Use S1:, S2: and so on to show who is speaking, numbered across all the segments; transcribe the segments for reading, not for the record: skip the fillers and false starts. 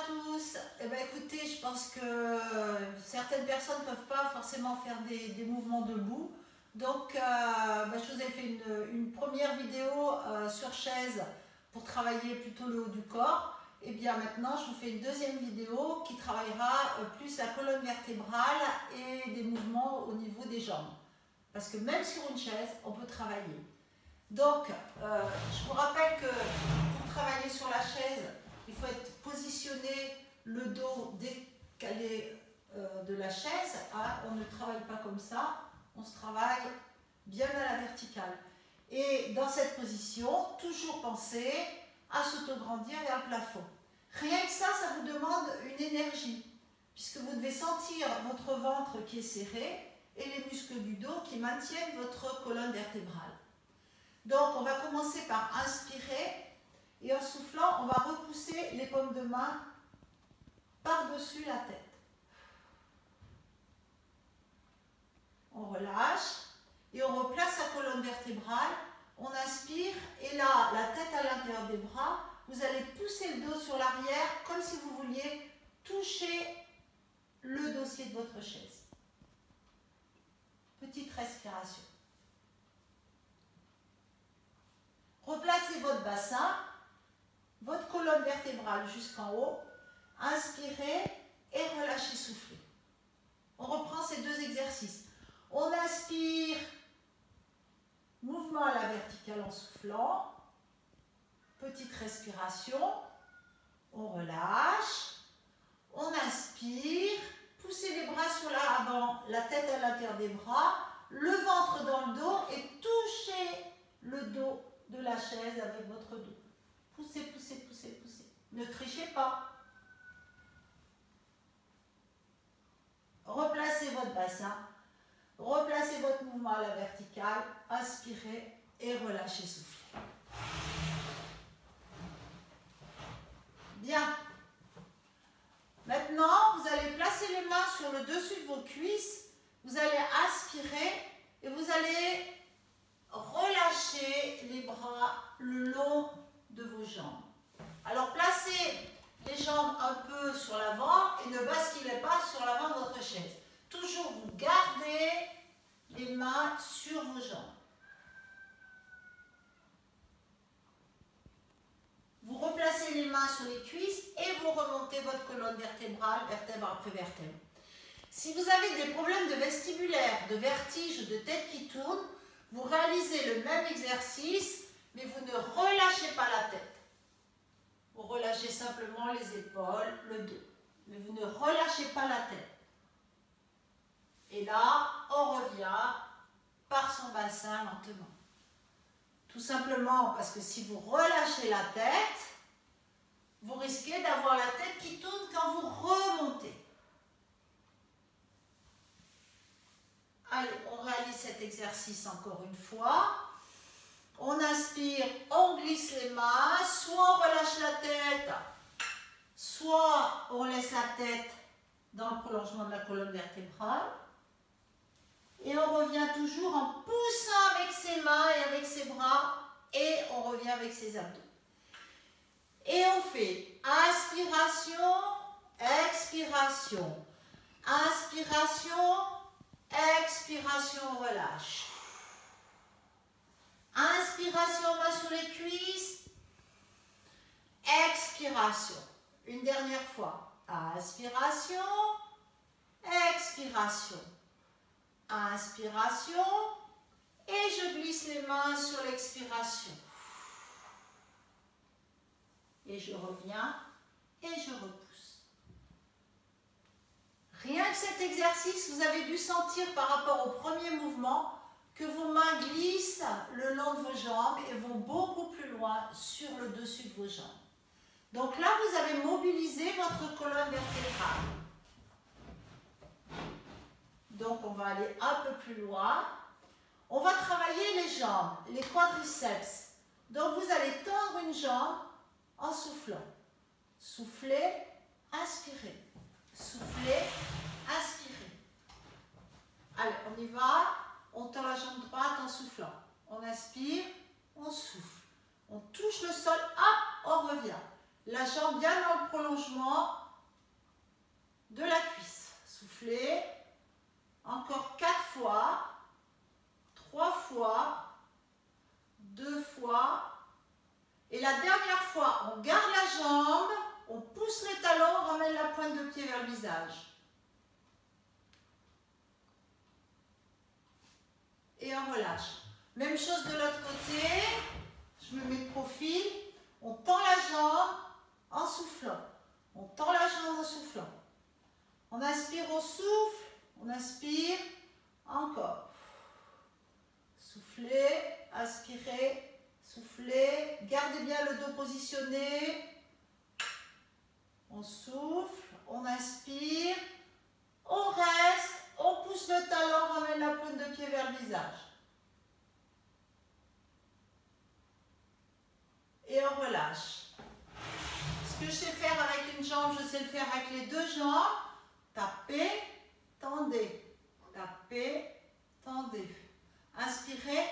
S1: tous. Eh ben, écoutez, je pense que certaines personnes ne peuvent pas forcément faire des mouvements debout. Donc, je vous ai fait une première vidéo sur chaise pour travailler plutôt le haut du corps. Et bien maintenant, je vous fais une deuxième vidéo qui travaillera plus la colonne vertébrale et des mouvements au niveau des jambes. Parce que même sur une chaise, on peut travailler. Donc, je vous rappelle que pour travailler sur la chaise, il faut être positionné le dos décalé de la chaise. Hein. On ne travaille pas comme ça, on se travaille bien à la verticale. Et dans cette position, toujours penser à s'autograndir vers le plafond. Rien que ça vous demande une énergie, puisque vous devez sentir votre ventre qui est serré et les muscles du dos qui maintiennent votre colonne vertébrale. Donc, on va commencer par inspirer et en soufflant, on va repousser les paumes de main par-dessus la tête. On relâche et on replace la colonne vertébrale. On inspire et là, la tête à l'intérieur des bras, vous allez pousser le dos sur l'arrière comme si vous vouliez toucher le dossier de votre chaise. Petite respiration. Replacez votre bassin, votre colonne vertébrale jusqu'en haut. Inspirez et relâchez, soufflez. On reprend ces deux exercices. On inspire, mouvement à la verticale en soufflant. Petite respiration. On relâche. On inspire. Poussez les bras sur l'avant, la tête à l'intérieur des bras, le ventre dans le dos et touchez le dos de la chaise avec votre dos. Poussez, poussez, poussez, poussez. Ne trichez pas. Replacez votre bassin. Replacez votre mouvement à la verticale. Inspirez et relâchez, soufflez. Bien. Maintenant, vous allez placer les mains sur le dessus de vos cuisses. Vous allez aspirer et vous allez relâcher les bras le long de vos jambes. Alors, placez les jambes un peu sur l'avant et ne basculez pas sur l'avant de votre chaise. Toujours vous gardez les mains sur vos jambes. Vous replacez les mains sur les cuisses et vous remontez votre colonne vertébrale, vertèbre après vertèbre. Si vous avez des problèmes de vestibulaire, de vertige, de tête qui tourne, vous réalisez le même exercice, mais vous ne relâchez pas la tête. Vous relâchez simplement les épaules, le dos. Mais vous ne relâchez pas la tête. Et là, on revient par son bassin lentement. Tout simplement parce que si vous relâchez la tête, vous risquez d'avoir la tête qui tourne quand vous remontez. Allez, on réalise cet exercice encore une fois. On inspire, on glisse les mains, soit on relâche la tête, soit on laisse la tête dans le prolongement de la colonne vertébrale. Et on revient toujours en poussant avec ses mains et avec ses bras et on revient avec ses abdos. Et on fait inspiration, expiration, inspiration, expiration, on relâche. Inspiration, main sur les cuisses, expiration. Une dernière fois. Inspiration, expiration. Inspiration et je glisse les mains sur l'expiration. Et je reviens et je repousse. Rien que cet exercice, vous avez dû sentir par rapport au premier mouvement que vos mains glissent le long de vos jambes et vont beaucoup plus loin sur le dessus de vos jambes. Donc là, vous avez mobilisé votre colonne vertébrale. Donc, on va aller un peu plus loin. On va travailler les jambes, les quadriceps. Donc, vous allez tendre une jambe en soufflant. Soufflez, inspirez. Soufflez, inspirez. Allez, on y va. On tend la jambe droite en soufflant. On inspire, on souffle. On touche le sol, hop, on revient. la jambe bien dans le prolongement de la cuisse. Soufflez. Encore 4 fois, 3 fois, 2 fois. Et la dernière fois, on garde la jambe, on pousse les talons, on ramène la pointe de pied vers le visage. Et on relâche. Même chose de l'autre côté. Je me mets de profil. On tend la jambe en soufflant. On tend la jambe en soufflant. On inspire, on souffle. On inspire. Encore. Soufflez. Inspirez. Soufflez. Gardez bien le dos positionné. On souffle. On inspire. On reste. On pousse le talon. Ramène la pointe de pied vers le visage. Et on relâche. Ce que je sais faire avec une jambe, je sais le faire avec les deux jambes. Tapez, tendez. Tapez, tendez. Inspirez,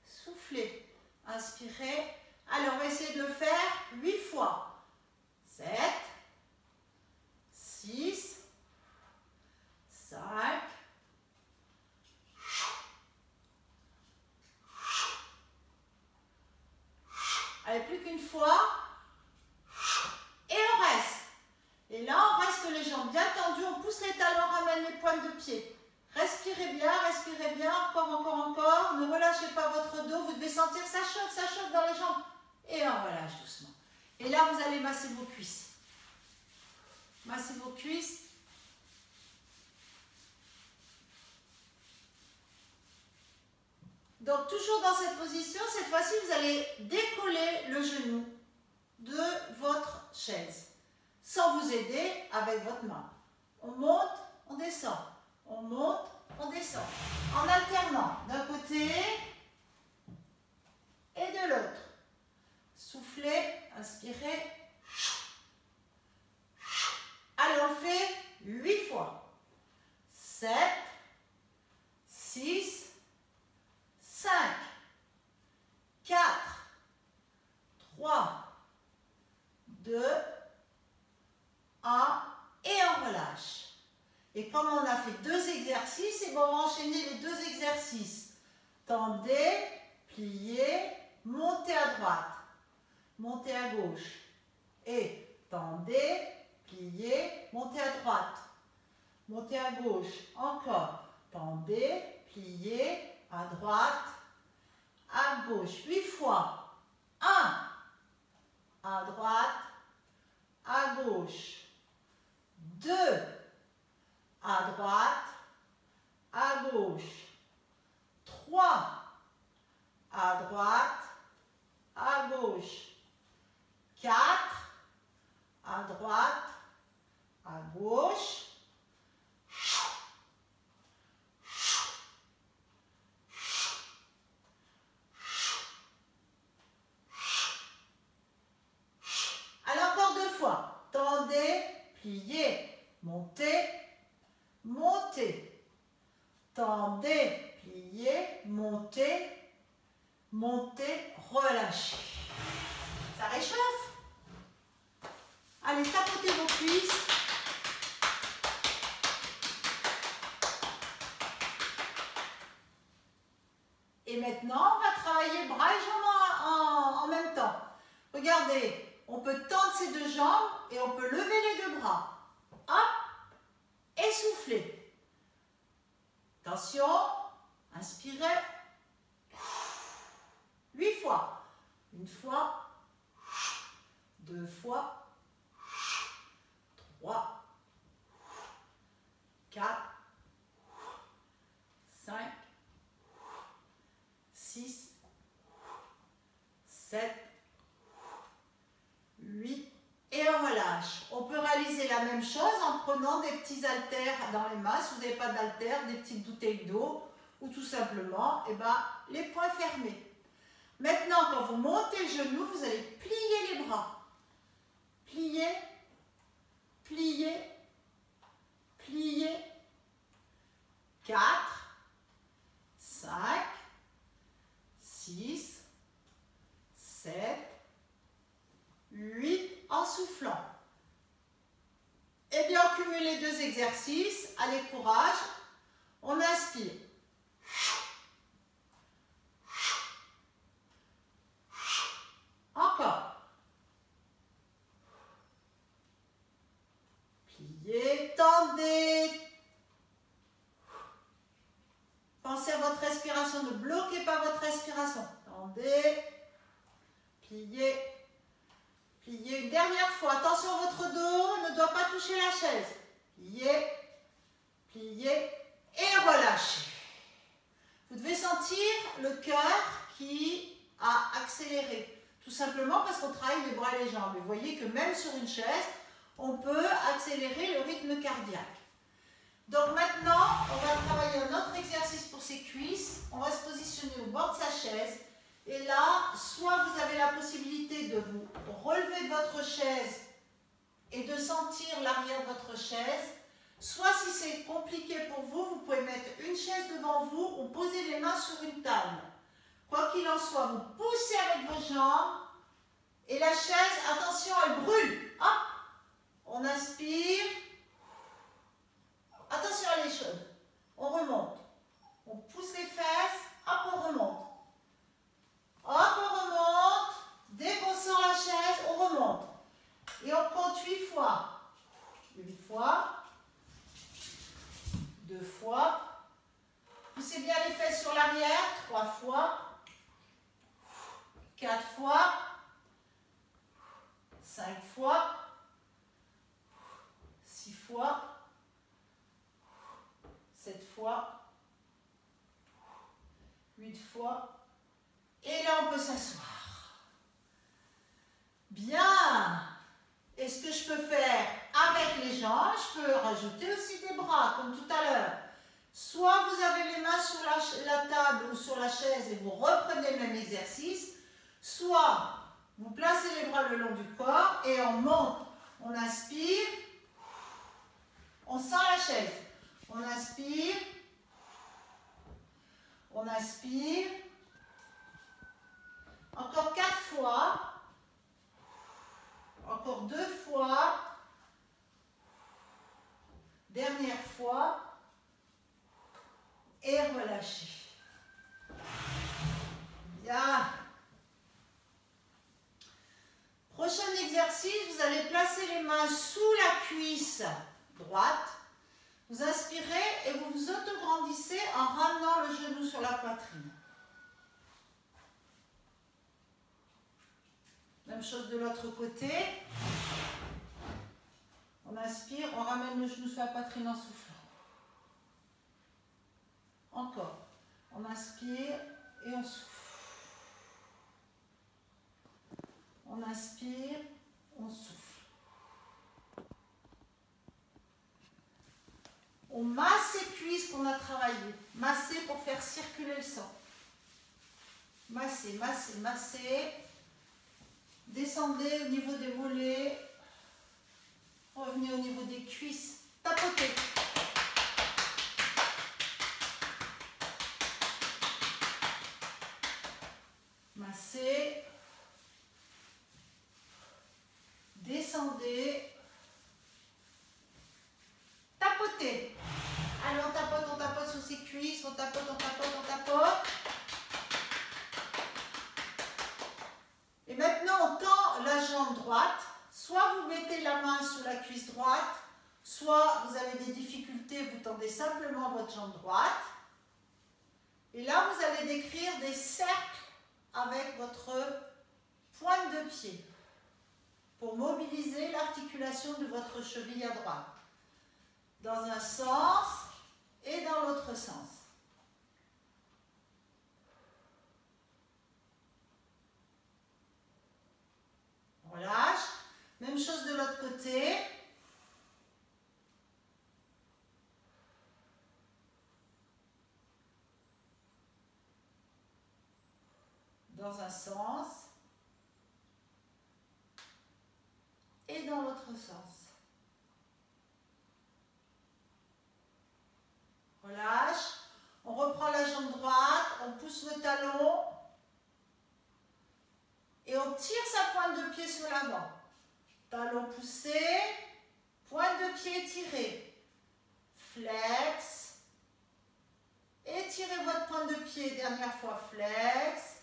S1: soufflez. Inspirez. Allez, on va essayer de le faire 8 fois. 7, 6, 5, allez, plus qu'une fois. Et on reste. Et là, on reste les jambes bien tendues. On pousse les talons, ramène les pointes de pied. Respirez bien, encore, encore, encore. Ne relâchez pas votre dos. Vous devez sentir que ça chauffe dans les jambes. Et on relâche doucement. Et là, vous allez masser vos cuisses. Massez vos cuisses. Donc, toujours dans cette position, cette fois-ci, vous allez décoller le genou de votre chaise, sans vous aider avec votre main. On monte, on descend. On monte, on descend. En alternant d'un côté et de l'autre. Soufflez, inspirez. Allez, on fait 8 fois. 7, 6, 5, 4, 3, 2, 1 et on relâche. Et comme on a fait 2 exercices, et bon, on va enchaîner les 2 exercices. Tendez, pliez, montez à droite, montez à gauche. Et tendez, pliez, montez à droite, montez à gauche. Encore. Tendez, pliez, à droite, à gauche. 8 fois. 1, à droite, à gauche. 2, à droite, à gauche. 3, à droite, à gauche. 4, à droite, à gauche. Alors encore 2 fois. Tendez, pliez, montez, montez. Tendez, pliez, montez, montez, relâchez. Ça réchauffe. Allez, tapotez vos cuisses. Et maintenant, on va travailler bras et jambes en même temps. Regardez, on peut tendre ces 2 jambes et on peut lever les 2 bras. Hop, et souffler. Attention, inspirez. 8 fois. 1 fois, 2 fois, 3, 4, 5, 6, 7, 8 et on relâche. On peut réaliser la même chose en prenant des petits haltères dans les mains. Si vous n'avez pas d'haltères, des petites bouteilles d'eau ou tout simplement les poings fermés. Maintenant, quand vous montez le genou, vous allez plier les bras. Plier, plier, plier. 4, 5, 6, 7, 8. En soufflant. Eh bien, on cumule les deux exercices. Allez, courage. On inspire. Encore. Pliez, tendez. Pensez à votre respiration. Ne bloquez pas votre respiration. Tendez. Pliez. Pliez une dernière fois. Attention, votre dos ne doit pas toucher la chaise. Pliez. Pliez. Et relâchez. Vous devez sentir le cœur qui a accéléré. Tout simplement parce qu'on travaille les bras et les jambes. Vous voyez que même sur une chaise, on peut accélérer le rythme cardiaque. Donc maintenant, on va travailler un autre exercice pour ses cuisses. On va se positionner au bord de sa chaise. Et là, soit vous avez la possibilité de vous relever de votre chaise et de sentir l'arrière de votre chaise. Soit si c'est compliqué pour vous, vous pouvez mettre une chaise devant vous ou poser les mains sur une table. Quoi qu'il en soit, vous poussez avec vos jambes et la chaise, attention, elle brûle. Hop, on inspire. Attention, elle est chaude. On remonte. On pousse les fesses. Hop, on remonte. Hop, on remonte. Dès qu'on sort la chaise, on remonte. Et on compte 8 fois. 1 fois. 2 fois. Poussez bien les fesses sur l'arrière. 3 fois. 4 fois. 5 fois. 6 fois. 7 fois. 8 fois. Et là, on peut s'asseoir. Bien. Et ce que je peux faire avec les jambes, je peux rajouter aussi des bras, comme tout à l'heure. Soit vous avez les mains sur la table ou sur la chaise et vous reprenez le même exercice, soit vous placez les bras le long du corps et on monte. On inspire, on sent la chaise. On inspire, on inspire. Encore 4 fois. Encore 2 fois. Dernière fois. Et relâchez. Bien. Prochain exercice, vous allez placer les mains sous la cuisse droite. Vous inspirez et vous vous autograndissez en ramenant le genou sur la poitrine. Même chose de l'autre côté. On inspire, on ramène le genou sur la poitrine en soufflant. Encore. On inspire et on souffle. On inspire, on souffle. On masse ces cuisses qu'on a travaillées. Masser pour faire circuler le sang. Masser, masser, masser. Descendez au niveau des mollets. Revenez au niveau des cuisses. Tapotez. Massez. Descendez. Tapotez. Allez, on tapote sur ses cuisses. On tapote, on tapote, on tapote. Et maintenant, on tend la jambe droite. Soit vous mettez la main sur la cuisse droite, soit vous avez des difficultés, vous tendez simplement votre jambe droite. Et là, vous allez décrire des cercles avec votre pointe de pied pour mobiliser l'articulation de votre cheville à droite. Dans un sens et dans l'autre sens. Relâche. Même chose de l'autre côté. Dans un sens et dans l'autre sens. Relâche. On reprend la jambe droite, on pousse le talon et on tire sa pointe de pied sur l'avant. Talon poussé, pointe de pied étirez. Flex. Étirez votre pointe de pied. Dernière fois, flex.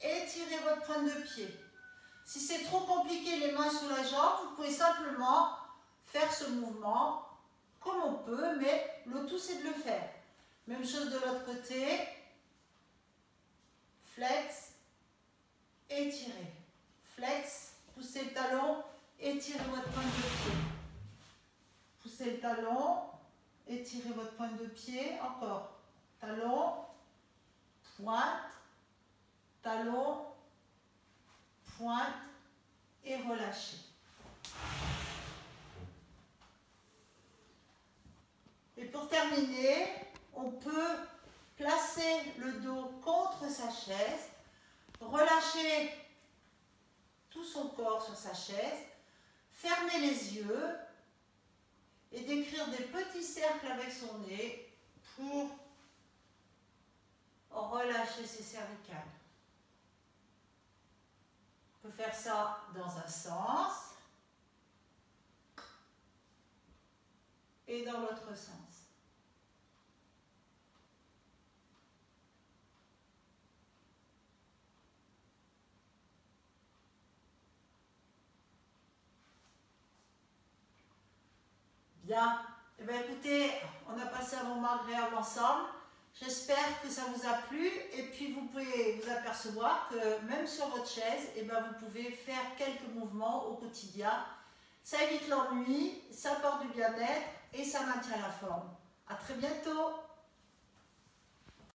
S1: Étirez votre pointe de pied. Si c'est trop compliqué, les mains sous la jambe, vous pouvez simplement faire ce mouvement comme on peut, mais le tout c'est de le faire. Même chose de l'autre côté. Flex, étirez. Flex, poussez le talon, étirez votre pointe de pied. Poussez le talon, étirez votre pointe de pied. Encore. Talon, pointe, talon, pointe et relâchez. Et pour terminer, on peut placer le dos contre sa chaise, relâcher tout son corps sur sa chaise, fermer les yeux et décrire des petits cercles avec son nez pour relâcher ses cervicales. On peut faire ça dans un sens et dans l'autre sens. Bien, eh bien, écoutez, on a passé un moment agréable ensemble. J'espère que ça vous a plu et puis vous pouvez vous apercevoir que même sur votre chaise, eh bien, vous pouvez faire quelques mouvements au quotidien. Ça évite l'ennui, ça apporte du bien-être et ça maintient la forme. À très bientôt!